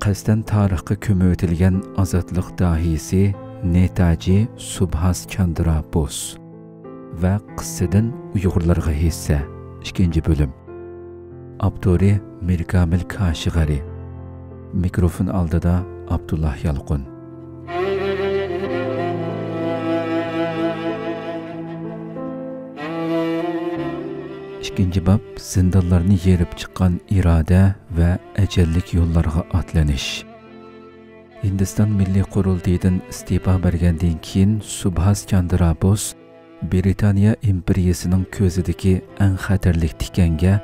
qasdan tarixga ko'mitilgan ozodlik dahisi Netaji Subhas Chandra Bose va qissadan Uyg'urlarga hissa 2 bölüm. Abduri Mirkamil Kashig'ari. Mikrofon oldida Abdullah Yalqun. İkinci bab zindonlarni yerib chiqqan iroda va ajallik yo'llarga atlanish. Hindiston Milliy Qurultaydan iste'fo bergandan keyin Subhas Chandra Bose Britaniya imperiyasining ko'zidagi eng xatarli tikanga,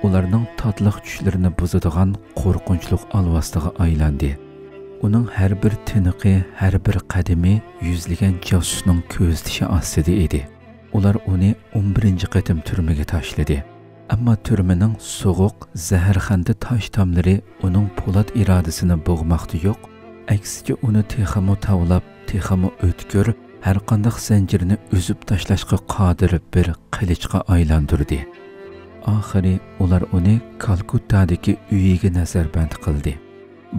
ularning totliq tushlarini buzadigan qo'rqinchli alvastiga aylandi. Uning har bir tiniqi, har bir qadami yuzlagan josusning ko'z tishi ostida edi. Ular uni 11 qatim turmaga tashladi. Ammo turmaning so'g'uq, zaharxanda tosh tomlari uning po'lat irodasini bo'g'moqda yo'q. Aksiga uni texamo tavlab, texamo o'tkir, har qanday zanjirni uzib tashlashga qodir bir qilichga aylantirdi. Oxiri ular uni Kalkuttadagi uyiga nazarband qildi.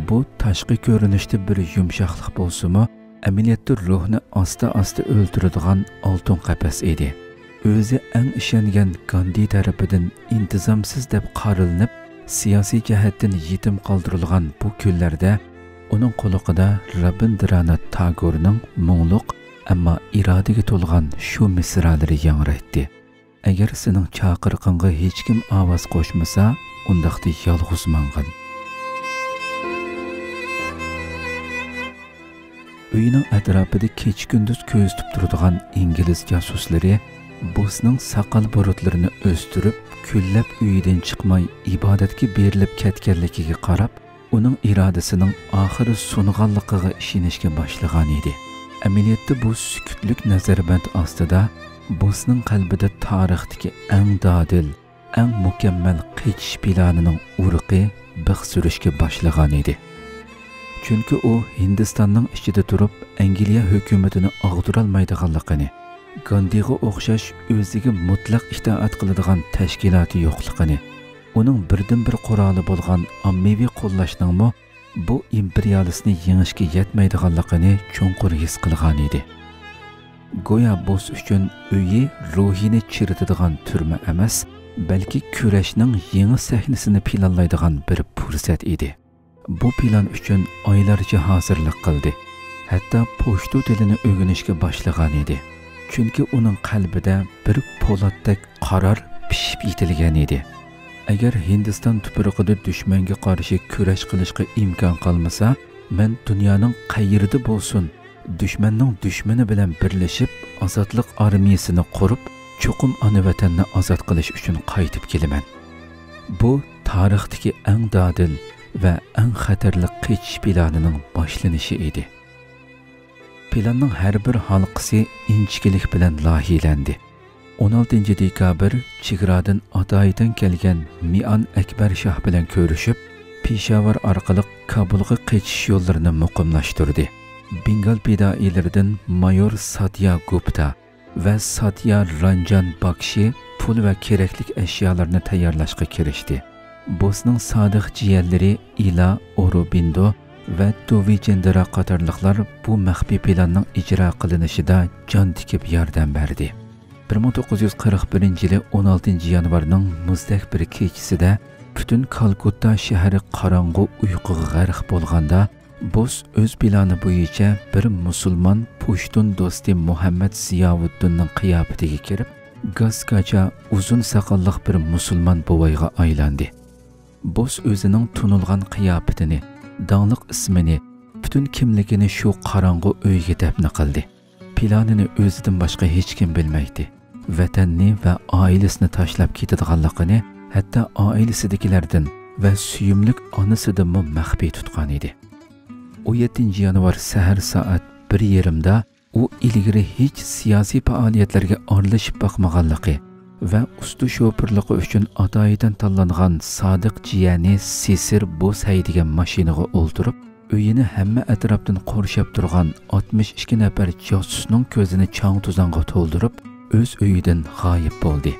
Bu tashqi ko'rinishda bir yumshoqlik bo'lsa-mu, amaliyotda ruhni asta-asta o'ldiradigan oltin qapas edi. O'zi eng ishongan Gandhi tarafidan intizomsiz deb qarilinib, siyosiy jihatdan yetim qoldirilgan bu kunlarda uning quloqida Rabindranath Tagorning mungluq, ammo irodaga to'lgan shu misralari yangraydi. Agar sening chaqirqingga hech kim ovoz qo'shmasa, undaqda yolg'iz mang'in. Uyining atrofida kecha-kunduz ko'z tutib turadigan ingliz jasuslari Bosning saqal burutlarini o'stirib, kunlab uyidan chiqmay ibodatga berilib ketganligiga qarab, uning irodasining oxiri so'nganligiga ishonishga boshlagan edi. Amaliyotda bu sukutlik nazarband ostida Bosning qalbida tarixdagi eng dadil, eng mukammal qichish planining urqi bix surishga boshlagan edi. Chunki u Hindistonning ichida turib Angliya hukumatini og'dirolmaydiganligini, Gandhiga o'xshash o'ziga mutlaq itoat qiladigan tashkiloti yo'qligini, uning birdan-bir quroli bo'lgan ommaviy qo'llashning bu imperialistni yengishga yetmaydiganligini cho'nqur his qilgan edi. Go'yo Bose uchun uyi ruhini chiritadigan turma emas, balki kurashning yangi sahnasini planlaydigan bir fursat edi. Bu plan uchun oylarcha hozirlik qildi. Hatto pochta tilini o'rganishga boshlagan edi. Chunki uning qalbida bir po'latdek qaror pishib yetilgan edi. Agar Hindiston tuprog'ida dushmanga qarshi kurash qilishga imkon qolmasa, men dunyoning qayerida bo'lsin, dushmanning dushmani bilan birlashib, ozodlik armiyasini qurib, cho'qim ona vatanni ozod qilish uchun qaytib kelaman. Bu tarixdagi eng dadil va eng xatarli qichish planining boshlanishi edi. Planning har bir halqasi inchkilik bilan lohilandi. 16 dekabr Chegaradan Atoydan kelgan Mian Akbar Shoh bilan ko'rishib, Peshawar orqali Kabulga qichish yo'llarini muqimlashtirdi. Bengal fidoilaridan Mayor Satya Gupta va Satya Ranjan Bakshi pul va kerakli ashyolarni tayyorlashga kirishdi. Bosning sodiq jiyanlari Ila Aurobindo va Dovijendra qatorliqlar bu maxfiy planning ijro qilinishida jon tikib yordam berdi. 1941 yili 16 yanvarning muzdak bir kechasida butun Kalkutta shahri qorong'u uyquga g'arq bo'lganda, Bose o'z plani bo'yicha bir musulmon Pushtun do'sti Muhammad Ziyovuddinning qiyofatiga kirib, gazgacha uzun saqalliq bir musulmon bo'vayga aylandi. Bose o'zining tunilgan qiyofatini, donglik ismini, butun kimligini shu qorong'u uyga dafn qildi. Planini o'zidan boshqa hech kim bilmaydi. Vatanni va oilasini tashlab ketadiganligini hatto oilasidagilardan va suyumlik onasidan maxfiy tutgan edi. 17 yanvar sahar soat 1:30da u ilgari hech siyosiy faoliyatlarga aralashib boqmaganligi va usti shopirligi uchun Atoydan tanlangan sodiq jiyani Sisir Bose haydigan mashinaga o'ltirib, uyini hamma atrofdan qurshab turgan 62 nafar josusning ko'zini chang-tuzonga to'ldirib, o'z uyidan g'oyib bo'ldi.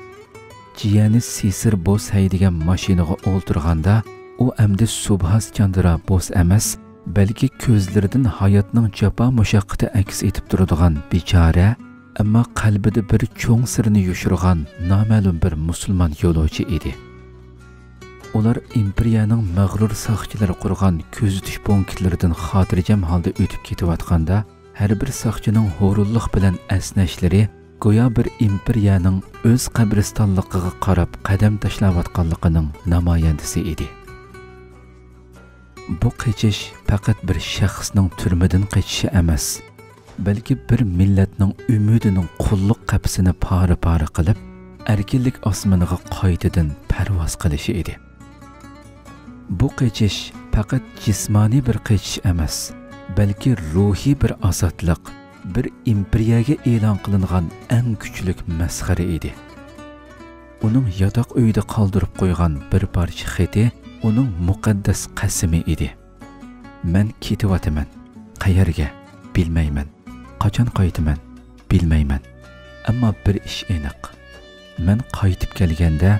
Jiyani Sisir Bose haydigan mashinaga o'ltirganda, u əmdi Subhas Chandra Bose emas, balki ko'zlaridan hayotning jafo mushaqqati aks etib turadigan bechora, ammo qalbida bir cho'ng sirni yushirgan noma'lum bir musulmon yo'lovchi edi. Ular imperiyaning mag'rur soqchilari qurgan ko'zitish punktlaridan xotirjam holda o'tib ketayotganda, har bir soqchining hurulliq bilan asnashlari go'yo bir imperiyaning o'z qabristonligiga qarab qadam tashlayotganligining namoyandasi edi. Bu qachish faqat bir shaxsning turmadan qachishi emas, balki bir millatning umidining qulluq qapsini pora-pora qilib, erkinlik osmoniga qaytadan parvoz qilishi edi. Bu qachish faqat jismoniy bir qachish emas, balki ruhiy bir azodlik, bir imperiyaga e'lon qilingan eng kuchli masxara edi. Uning yotoq uyida qoldirib qo'ygan bir parcha xati uning muqaddas qasmi edi. Men ketyapman. Qayerga? Bilmayman. Qachon qaytaman? Bilmayman. Ammo bir ish aniq. Men qaytib kelganda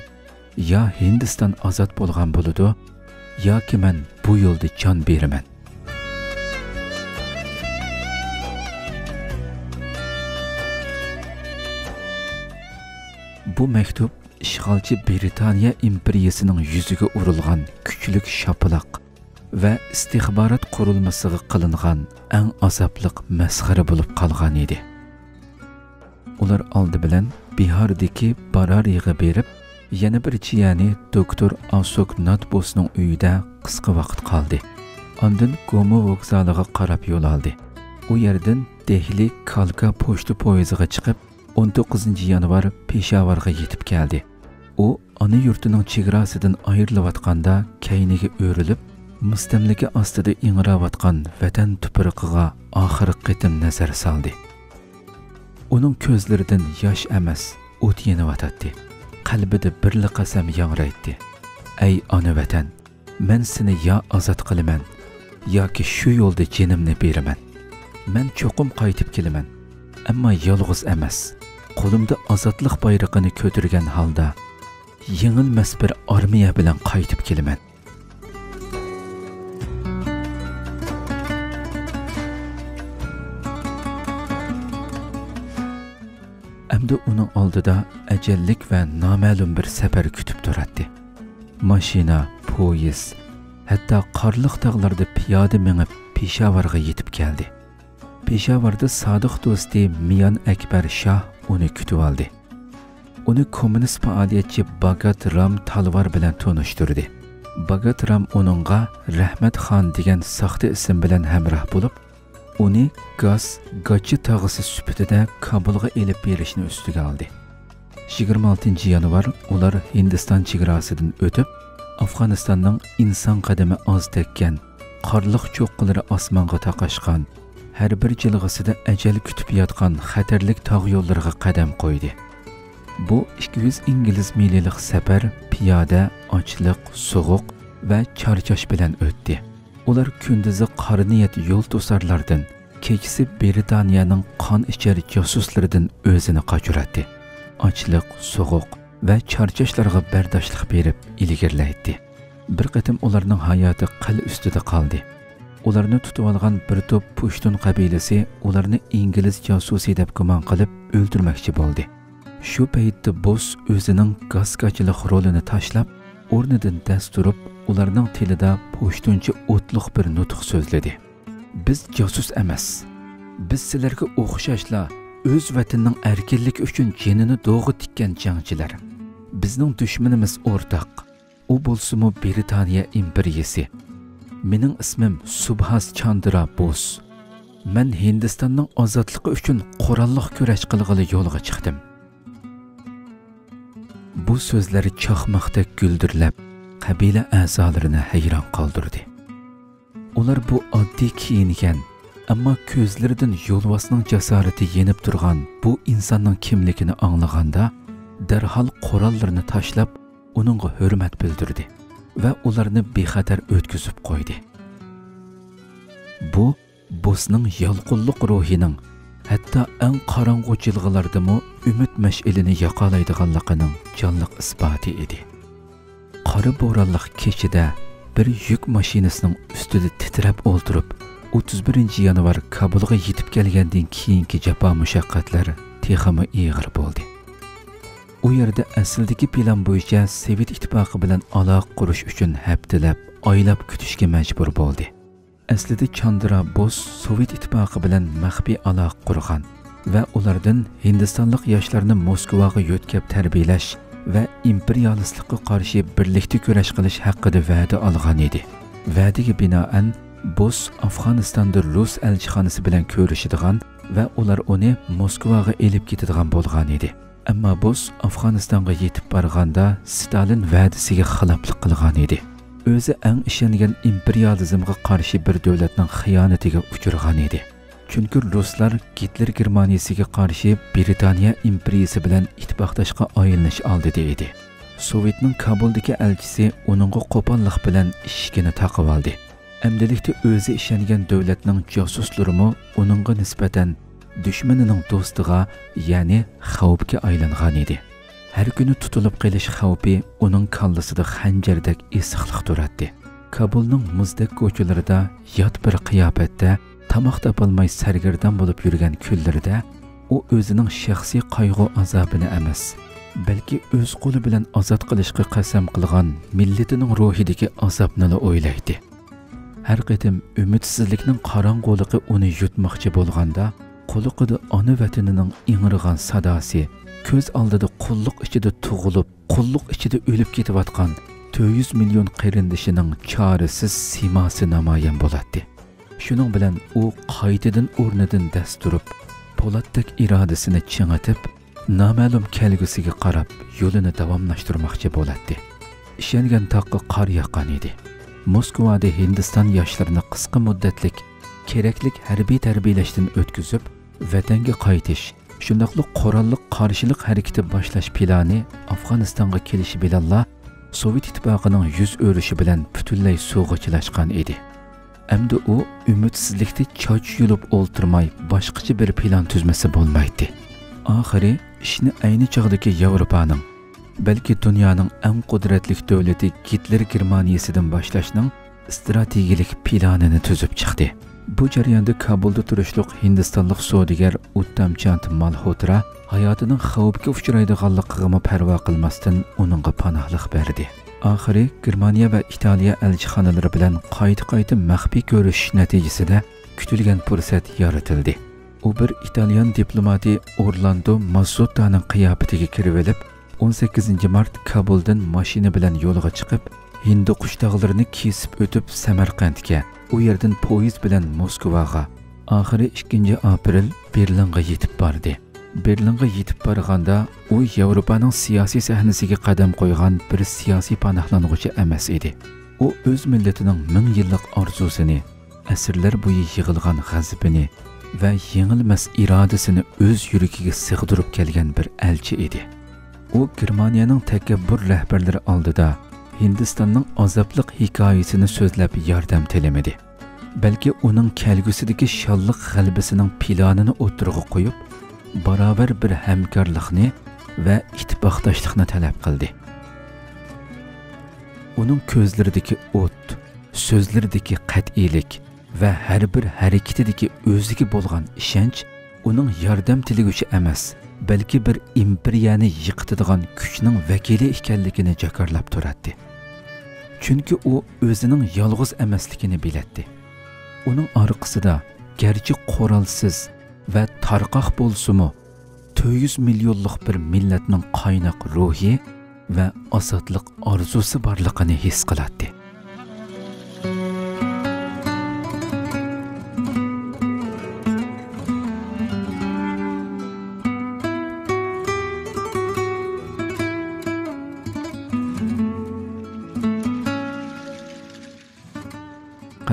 yo Hindiston ozod bo'lgan bo'ladi, yoki men bu yo'lda jon beraman. Bu maktub ishg'olchi Britaniya imperiyasining yuziga urilgan kuchli shapaloq va istixborot qurilmasiga qilingan eng azobli masxara bo'lib qolgan edi. Ular oldi bilan Bihordagi Barariga berib, yana bir jiyani doktor Ashok Nath Bosening uyida qisqa vaqt qoldi. Ondan Gomo vokzaliga qarab yo'l oldi. U yerdan Dehli Kalka pochta poyezdiga chiqib 19 yanvar Peshavarga yetib keldi. U ona yurtining chegarasidan ayrilayotganda kayniga o'rilib, mustamlika ostida ingrayotgan vatan tuproqiga oxirgi qitim nazar soldi. Uning ko'zlaridan yosh emas, o't yenayotdi. Qalbida birli qasam yangraydi. Ey ona vatan, men seni yo ozod qilaman, yoki shu yo'lda jinimni beraman. Men cho'qim qaytib kelaman, ammo yolg'iz emas. Qo'limda ozodlik bayrog'ini ko'targan holda yengilmas bir armiya bilan qaytib kelaman. Endi uning oldida ajallik va noma'lum bir safar kutib turardi. Mashina, poyezd, hatto qorliq tog'larda piyoda minib Peshavarga yetib keldi. Peshavarda sodiq do'sti Miyan Akbar Shah uni kutib oldi. Uni kommunist faoliyatchi Bhagat Ram Talvar bilan tanishtirdi. Bhagat Ram uningga Rahmat Xon degan soxta ism bilan hamroh bo'lib, uni Gachi tog'isi sifatida Kabulga elib berishni ustiga oldi. 26 yanvar ular Hindiston chegarasidan o'tib, Afg'onistonning inson qadami oz tekkan, qorliq cho'qqilari osmonga taqashgan, har bir jilg'isida ajal kutib yotgan xatarlik tog' yo'llariga qadam qo'ydi. Bu 200 ingliz mililik safar piyoda, ochliq, sovuq va charchash bilan o'tdi. Ular kunduzi qariniyat yo'l to'sarlardan, kechasi Britaniyaning qon ichar josuslaridan o'zini qochiradi. Ochliq, sovuq va charchashlarga bardoshlik berib ilgirlaydi. Bir qatim ularning hayoti qil ustida qoldi. Ularni tutib olgan bir to'p Pushtun qabilasi ularni ingliz josusi deb gumon qilib o'ldirmoqchi bo'ldi. Shu paytda Bose o'zining gaskachilik rolini tashlab, o'rnidan dast turib, ularning tilida Pushtuncha o'tliq bir nutq so'zladi. Biz josus emas. Biz sizlarga o'xshashla o'z vatanining erkinlik uchun jinini do'g'i tikkan jangchilar. Bizning dushmanimiz o'rtaq. U bo'lsa-mu Britaniya imperiyasi. Mening ismim Subhas Chandra Bose. Men Hindistonning ozodligi uchun qurolliq kurash qilg'ili yo'lga chiqdim. Bu so'zlari chaqmoqdek guldirlab, qabila a'zolarini hayron qoldirdi. Ular bu oddiy kiyingan, ammo ko'zlaridan yo'lbosning jasorati yenib turgan bu insonning kimligini anglaganda, darhol qurollarini tashlab, uningga hurmat bildirdi va ularni bexatar o'tkazib qo'ydi. Bu Bosening yolqinlik ruhining, hatto eng qorong'u jilg'alardami umid mash'ilini yoqalaydiganligining jonliq isboti edi. Qora bo'ronliq kechida bir yük mashinasining ustida titrab o'ltirib 31 yanvar Kabulga yetib kelgandan keyingi jafo mushaqqatlar texmi ig'ir bo'ldi. U yerda asldagi plan bo'yicha Sovet ittifoqi bilan aloqa qurish uchun haftalab, oylab kutishga majbur bo'ldi. Aslida Chandra Bose Sovet ittifoqi bilan maxfiy aloqa qurgan va ulardan Hindistonlik yoshlarni Moskvaga yo'tkab tarbiyalash va imperialistlikka qarshi birlikda kurash qilish haqida va'da olgan edi. Va'daga binoan Bose Afg'onistonda Rus elchixonasi bilan ko'rishadigan va ular uni Moskvaga elib ketadigan bo'lgan edi. Ammo Bose Afg'onistonga yetib borganda Stalin va'dasiga xiloflik qilgan edi. O'zi eng ishongan imperializmga qarshi bir davlatning xiyonatiga uchragan edi. Chunki ruslar Hitler Germaniyasiga qarshi Britaniya imperiyasi bilan ittifoqdashga aylanish oldida edi. Sovetning Kabuldagi elchisi uningga qo'pollik bilan ishkini taqib oldi. Amdilikda o'zi ishongan davlatning josuslarimi uningga nisbatan dushmanining do'stiga, ya'ni xavfga aylangan edi. Har kuni tutilib qolish xavfi uning kallasida xanjardek issiqlik turardi. Kabulning muzdek ko'chalarida yot bir qiyofatda tamoq topolmay sargardon bo'lib yurgan kunlarda u o'zining shaxsiy qayg'u azobini emas, balki o'z qo'li bilan ozod qilishga qasam qilgan millatining ruhidagi azobni o'ylaydi. Har qatim umidsizlikning qorong'uligi uni yutmoqchi bo'lganda, quliqida ona vatanining ingirgan sadosi, ko'z oldida qulluq ichida tug'ilib, qulluq ichida o'lib ketayotgan 400 million qarindishining chorasiz simosi namoyon bo'ladi. Shuning bilan u qaytadan o'rnidan dast turib, po'latdek irodasini ching'itib, noma'lum kelgusiga qarab yo'lini davomlashtirmoqchi bo'ladi. Ishongan toqqa qor yoqqan edi. Moskvada Hindiston yoshlarini qisqa muddatlik keraklik harbiy tarbiyalashdan o'tkazib, vatanga qaytish, shundaqli qurolliq qarshilik harakati boshlash plani Afg'onistonga kelishi bilan Sovet ittifoqining yuz o'rishi bilan butunlay so'g'achilashgan edi. Endi u umidsizlikda choch yulib o'ltirmay boshqacha bir plan tuzmasi bo'lmaydi. Oxiri ishni ayni chog'dagi Yevropaning, balki dunyoning eng qudratli davlati Hitler Germaniyasidan boshlashning strategik planini tuzib chiqdi. Bu jarayonda Kabulda turishliq Hindistonlik savdogar Uttamchand Malhotra hayotining xavfga uchraydiganligiga parvo qilmasdan uningga panohlik berdi. Oxiri Germaniya va Italiya elchixonalari bilan qayta maxfiy ko'rishish natijasida kutilgan fursat yaratildi. U bir italyan diplomati Orlando Mazzottaning qiyofatiga kirib olib, 18 mart Kabuldan mashina bilan yo'lga chiqib, Hindukush tog'larini kesib o'tib Samarqandga, u yerdan poyezd bilan Moskvaga, oxiri 2 aprel Berlinga yetib bordi. Berlinga yetib borganda u Yevropaning siyosiy sahnasiga qadam qo'ygan bir siyosiy panohlanuvchi emas edi. U o'z millatining 1000 yillik orzusini, asrlar bo'yi yig'ilgan g'azabini va yengilmas irodasini o'z yuragiga sig'dirib kelgan bir elchi edi. U Germaniyaning takabbur rahbarlari oldida Hindistonning azobliq hikoyasini so'zlab yordam tilamadi. Balki uning kelgusidagi sholliq g'alabasining planini o'tirg'i qo'yib, barobar bir hamkorlikni va ittifoqdoshlikni talab qildi. Uning ko'zlaridagi o't, so'zlaridagi qat'iylik va har bir harakatidagi o'ziga bo'lgan ishonch uning yordam tilaguchi emas, balki bir imperiyani yiqitadigan kuchning vakili ekanligini jakarlab turardi. Chunki u o'zining yolg'iz emasligini biladi. Uning orqasida garchi qurolsiz va tarqoq bo'lsa-mu 400 millionlik bir millatning qaynoq ruhi va ozodlik orzusi borligini his qiladi.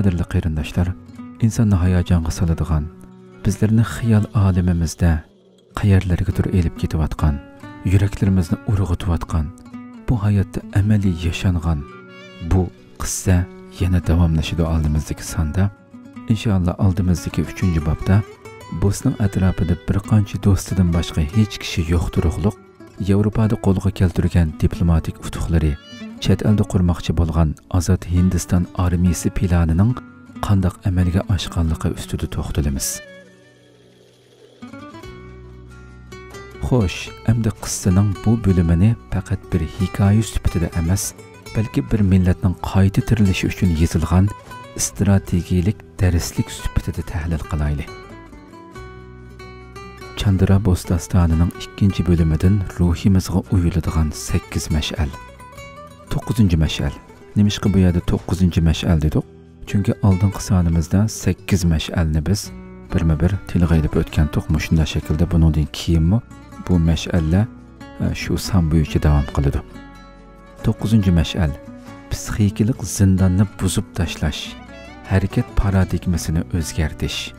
Qadrli qarindoshlar, insonni hayajonga soladigan, bizlarni xiyol olamimizda qayerlargadir elib ketayotgan, yuraklarimizni urg'itayotgan, bu hayotda amaliy yashangan bu qissa yana davomlashadi oldimizdagi sonda. Inshaalloh oldimizdagi 3-bobda Bosning atrofida bir qancha do'stidan boshqa hech kishi yo'q turug'liq Yevropada qo'lga keltirgan diplomatik utuqlari chet elda qurmoqchi bo'lgan Azod Hindiston armiyasi planining qandoq amalga oshganligi ustida to'xtalamiz. Xo'sh, endi qissaning bu bo'limini faqat bir hikoya sifatida emas, balki bir millatning qayta tirilishi uchun yozilgan strategik darslik sifatida tahlil qilaylik. Chandra Bose dastonining 2 bo'limidan ruhimizga uyuladigan 8 mash'al. 9 mash'al. Nimishqa bu yerda 9 mash'al dedik? Chunki oldingi sonimizda 8 mash'alni biz birma-bir tilga ilib o'tgandik. Shunday shaklda buningdan keyinmi bu mash'allar shu son bo'yicha davom qiladi. 9 mash'al. Psixikalik zindonni buzib tashlash, harakat paradigmasini o'zgartirish.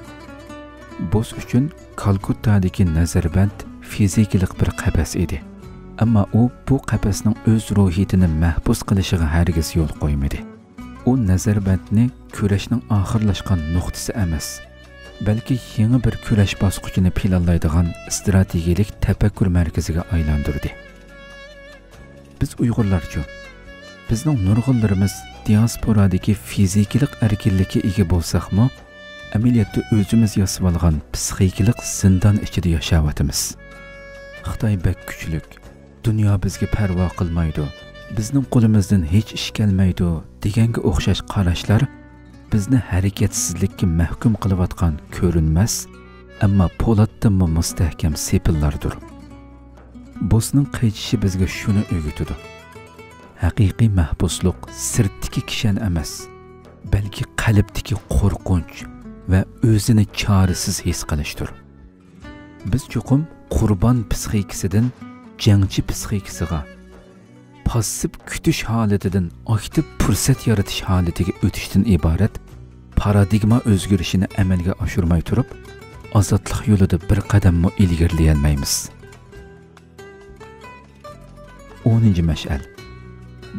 Bose uchun Kalkuttadagi nazarband fizikalik bir qafas edi. Ammo u bu qafasning o'z ruhiyatini mahbus qilishiga hargiz yo'l qo'ymadi. U nazarbandni kurashning oxirlashgan nuqtasi emas, balki yangi bir kurash bosqichini planlaydigan strategik tafakkur markaziga aylantirdi. Biz Uyg'urlarcha, bizning nurg'unlarimiz diasporadagi fizikalik erkinlikka ega bo'lsaqmi, amaliyotda o'zimiz yasab olgan psixikalik zindon ichida yashayapmiz. Xitoy bek kuchlik, dunyo bizga parvo qilmaydi, bizning qo'limizdan hech ish kelmaydi deganga o'xshash qarashlar bizni harakatsizlikka mahkum qilayotgan ko'rinmas, ammo po'latdan mustahkam sepillardir. Bosening qaytishi bizga shuni o'rgatadi. Haqiqiy mahbuslik sirtdagi kishan emas, balki qalbdagi qo'rqinch va o'zini chorasiz his qilishdir. Biz cho'qim qurbon psixikasidan jangchi psixikasiga, passiv kutish holatidan aktiv fursat yaratish holatiga o'tishdan iborat paradigma o'zgarishini amalga oshirmay turib, ozodlik yo'lida bir qadammo ilgarilayolmaymiz. olmaymiz. 10 mash'al.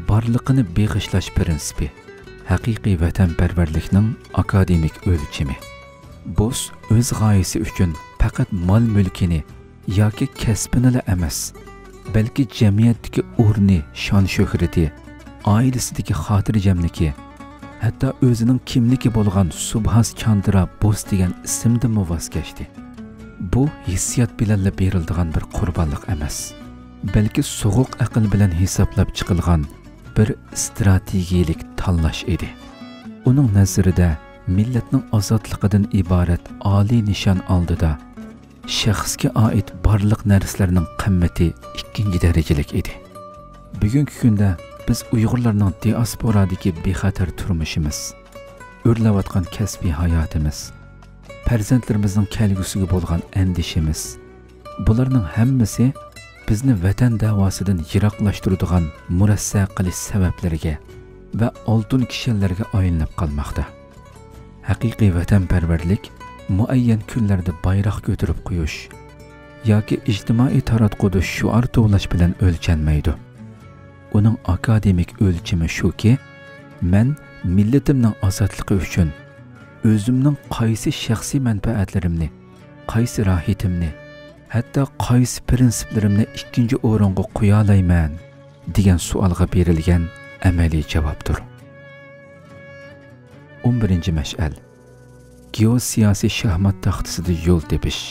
Barliqini beg'ishlash prinsipi. Haqiqiy vatanparvarlikning akademik o'lchami. Bose o'z g'oyasi uchun faqat mol-mulkini yoki kasbini emas, balki jamiyatdagi o'rni, shon-shuhrati, oilasidagi xotirjamligi, hatto o'zining kimligi bo'lgan Subhas Chandra Bose degan ismdan voz kechdi. Bu hissiyot bilan beriladigan bir qurbonlik emas, balki so'g'uq aql bilan hisoblab chiqilgan bir strategik tanlash edi. Uning nazarida millatning ozodligidan iborat oliy nishon oldida shaxsga oid barliq narsalarning qimmati ikkinchi darajalik edi. Bugungi kunda biz Uyg'urlarning diasporadagi bexatar turmushimiz, o'rlayotgan kasbiy hayotimiz, farzandlarimizning kelgusiga bo'lgan andishimiz, bularning hammasi bizni vatan davosidan yiroqlashtiradigan murassa qilish sabablariga va oltin kishanlarga aylanib qolmoqda. Haqiqiy vatanparvarlik muayyan kunlarda bayroq ko'tarib qo'yish yoki ijtimoiy taratquda shuar to'lash bilan o'lchanmaydi. Uning akademik o'lchami shuki, men millatimning ozodligi uchun o'zimning qaysi shaxsiy manfaatlarimni, qaysi rohiyatimni, hatto qaysi prinsiplarimni ikkinchi o'ringa qo'ya olmayman degan savolga berilgan amaliy javobdir. 11 mash'al. Geosiyosiy shaxmat taxtasida yo'l tepish.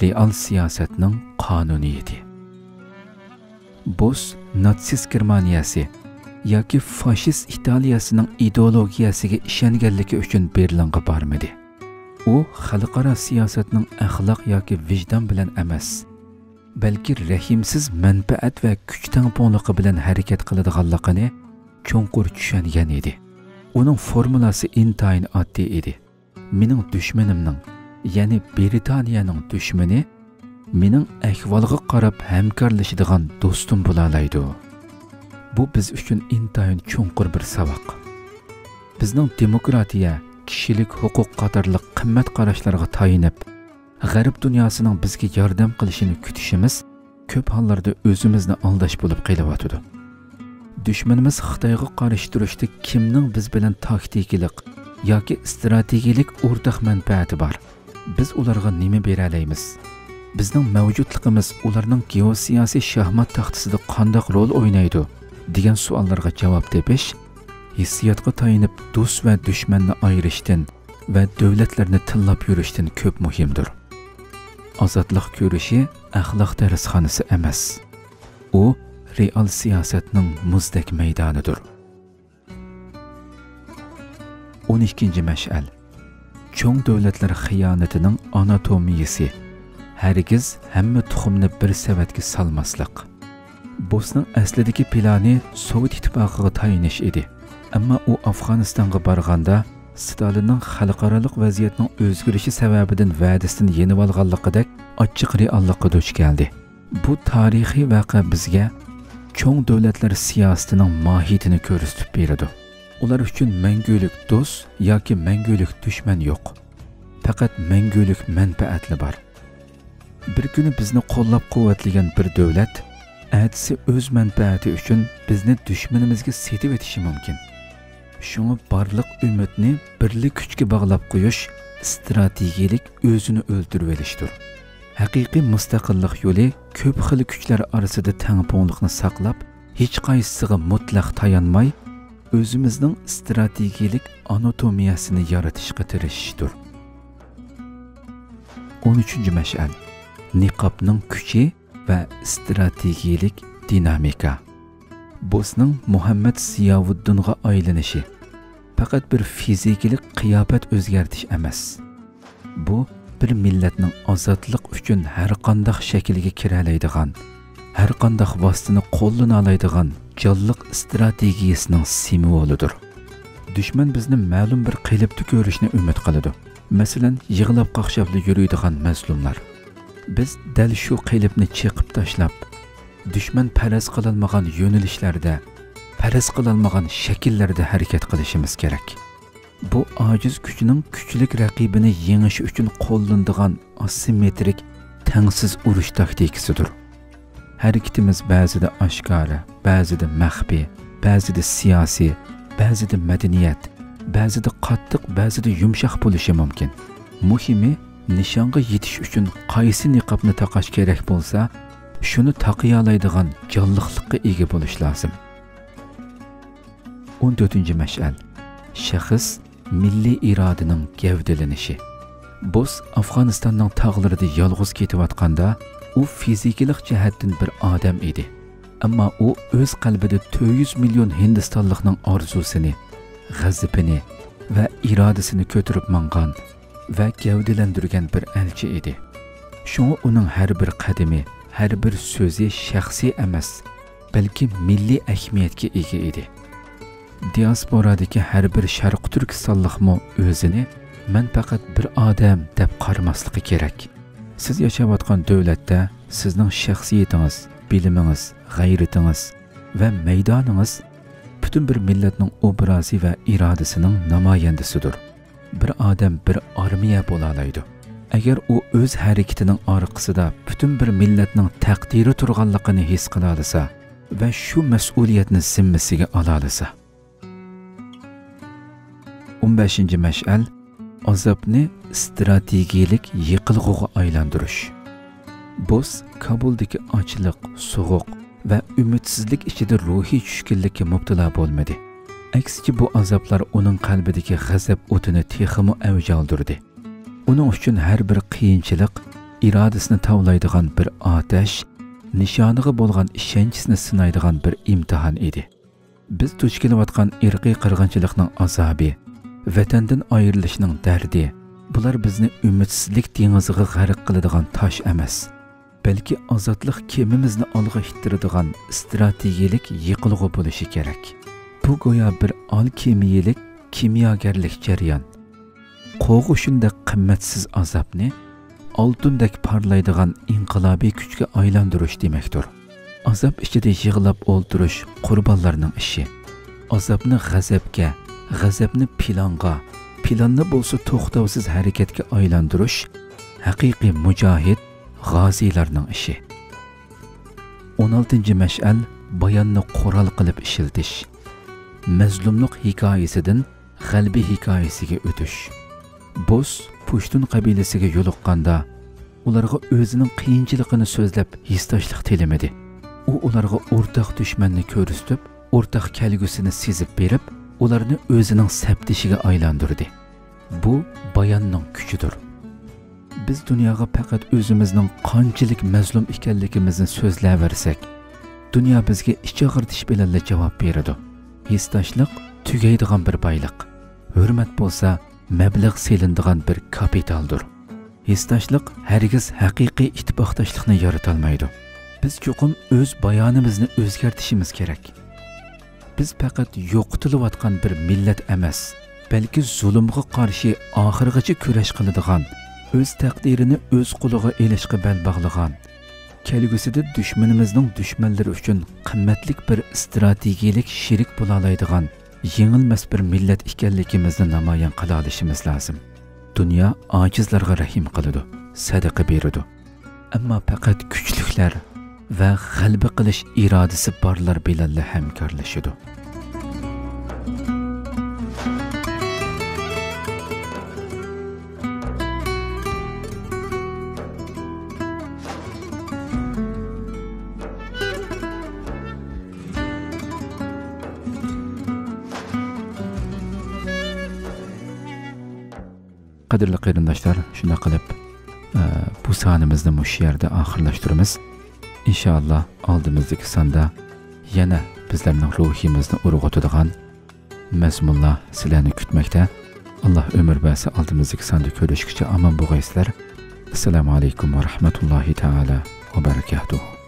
Real siyosatning qonuniyati. Bose natsist Germaniyasi yoki fashist Italiyasining ideologiyasiga ishonganligi uchun Berlinga bormadi. U xalqaro siyosatning axloq yoki vijdon bilan emas, balki rahimsiz manfaat va kuch tangpongligi bilan harakat qiladiganligini cho'nqur tushungan edi. Uning formulasi intayin oddiy edi. Mening dushmanimning, ya'ni Britaniyaning dushmani mening ahvolga qarab hamkorlashadigan do'stim bo'la oladi. Bu biz uchun intayin cho'nqur bir saboq. Bizning demokratiya, kishilik huquq qatorliq qimmat qarashlarga tayinib, g'arb dunyosining bizga yordam qilishini kutishimiz ko'p hollarda o'zimizni aldash bo'lib qelyapti. Dushmanimiz Xitoyga qarshi turishda kimning biz bilan taktikalik yoki strategik o'rtaq manfaati bor? Biz ularga nima bera olamiz? Bizning mavjudligimiz ularning geosiyosiy shaxmat taxtasida qanday rol o'ynaydi? degan savollarga javob tepish, hissiyotga tayinib do'st va dushmanni ayirishdan va davlatlarni tillab yurishdan ko'p muhimdir. Ozodlik ko'rishi axloq darsxonasi emas. U real siyosatning muzdek maydonidir. 12. mash'al. Cho'ng davlatlar xiyonatining anatomiyasi. Hargiz hamma tuxumni bir savatga salmaslik. Bosning aslidagi plani Sovet ittifoqiga tayinish edi. Ammo u Afg'onistonga borganda Stalinning xalqarалық vaziyatning o'zgarishi sababidan va'dasini yenib olganligidek ochiq reallikka duch keldi. Bu tarixiy voqea bizga cho'ng davlatlar siyosatining mohiyatini ko'rsatib beradi. Ular uchun mangulik do'st yoki mangulik dushman yo'q. Faqat mangulik manfaatli bor. Bir kuni bizni qo'llab-quvvatlagan bir davlat atisi o'z manfaati uchun bizni dushmanimizga setib etishi mumkin. Şunu barlıq ümidni birlik kuchga bog'lab qo'yish strategiyalik o'zini o'ldirib olishdir. Haqiqiy mustaqillik yo'li ko'p xil kuchlar orasida tangponglikni saqlab, hech qaysisiga mutlaq tayanmay, o'zimizning strategiyalik anatomiyasini yaratishga tirishishdir. 13. mash'al. Niqobning kuchi va strategiyalik dinamika. Bosning Muhammad Ziyovuddinga aylanishi faqat bir fizikalik qiyofat o'zgartish emas. Bu bir millatning ozodlik uchun har qanday shaklga kira oladigan, har qanday vositani qo'llana oladigan jonliq strategiyasining simvolidir. Dushman bizni ma'lum bir qilibda ko'rishni umid qiladi. Masalan, yig'lab qaqshab yuradigan mazlumlar. Biz dal shu qilibni cheqib tashlab, dushman faraz qilinmagan yo'nalishlarda, faraz qilinmagan shakllarda harakat qilishimiz kerak. Bu ojiz kuchning kuchlik raqibini yengish uchun qo'llanadigan asimetrik, tangsiz urush taktikasidir. Harakatimiz ba'zida oshkora, ba'zida maxfiy, ba'zida siyosiy, ba'zida madaniyat, ba'zida qattiq, ba'zida yumshoq bo'lishi mumkin. Muhimi, nishonga yetish uchun qaysi niqobni taqash kerak bo'lsa, shuni taqiy oladigan jonliqlikqa ega bo'lish lozim. 14. mash'al. Shaxs milliy irodaning gavdalanishi. Bos Afg'onistonning tog'larida yolg'iz ketayotganda, u fizikalik jihatdan bir odam edi. Ammo u o'z qalbida 400 million hindistonlikning orzusini, g'azabini va irodasini ko'tarib mangan va gavdalantirgan bir elchi edi. Shunga uning har bir qadami, har bir so'zi shaxsiy emas, balki milliy ahamiyatga ega edi. Diasporadagi har bir sharq turkistonlikmi o'zini men faqat bir odam deb qaramaslik kerak. Siz yashayotgan davlatda sizning shaxsiyatingiz, bilimingiz, g'ayratingiz va maydoningiz butun bir millatning obrazi va irodasining namoyandasidir. Bir odam bir armiya bo'la oladi. Agar u o'z harakatining orqasida butun bir millatning taqdiri turganligini his qila olsa va shu mas'uliyatni zimmasiga ola olsa. 15. mash'al. Azobni strategiyalik yiqilg'uga aylantirish. Bos Kabuldagi ochliq, so'g'uq va umidsizlik ichida ruhiy tushkunlikka mubtalo bo'lmadi. Aksicha bu azoblar uning qalbidagi g'azab o'tini texmi avj oldirdi. Uning uchun har bir qiyinchilik irodasini tavlaydigan bir otash, nishoniga bo'lgan ishonchisini sinaydigan bir imtihon edi. Biz duch kelayotgan irqiy qirg'inchilikning azobi, vatandan ayrilishning dardi, bular bizni umidsizlik dengiziga g'arq qiladigan tosh emas, balki ozodlik kemimizni olg'a ittiradigan strategiyalik yiqilg'u bo'lishi kerak. Bu go'yo bir alkimiyalik, kimyogarlik jarayon. Qo'g'u shunday qimmatsiz azobni oltindek parlaydigan inqilobiy kuchga aylantirish demakdir. Azob ichida yig'lab o'ldirish qurbonlarning ishi. Azobni g'azabga, g'azabni planga, planni bo'lsa to'xtovsiz harakatga aylantirish haqiqiy mujohid g'oziylarning ishi. 16. mash'al. Bayonni qurol qilib ishiltish. Mazlumlik hikoyasidan g'albiy hikoyasiga o'tish. Bos Pushtun qabilasiga yo'liqqanda ularga o'zining qiyinchiligini so'zlab hissdoshlik tilamadi. U ularga o'rtoq dushmanni ko'rsatib, o'rtaq kelgusini sezib berib, ularni o'zining saptishiga aylantirdi. Bu bayonning kuchidir. Biz dunyoga faqat o'zimizning qanchalik mazlum ekanligimizni so'zlayversak, dunyo bizga ichig'irtish bilan javob beradi. Hissdoshlik tugaydigan bir boyliq. Hurmat bo'lsa, mablag' selinadigan bir kapitaldir. Hissdoshlik hargiz haqiqiy ittifoqdoshlikni yarata olmaydi. Biz cho'qim o'z bayonimizni o'zgartirishimiz kerak. Biz faqat yo'qotilayotgan bir millat emas, balki zulmga qarshi oxirgacha kurash qiladigan, o'z taqdirini o'z qo'liga elishga bel bog'lagan, kelgusida dushmanimizning dushmanlari uchun qimmatli bir strategik sherik bo'la oladigan yengilmas bir millat ekanligimizni namoyon qila olishimiz lozim. Dunyo ojizlarga rahim qiladi, sadaqa beradi. Ammo faqat kuchliklar va g'alaba qilish irodasi borlar bilan hamkorlashadi. Qadrli qarindoshlar, shunda qilib bu sonimizni mush yerda oxirlashtiramiz. İnşallah oldimizdagi sonda yana bizlarning ruhimizni urg'otadigan mazmunlar sizlarni kutmoqda. Alloh umr bersa oldimizdagi sonda ko'rishguncha omon bo'lgaysizlar. Assalomu alaykum va rahmatullohi taala va barakatuh.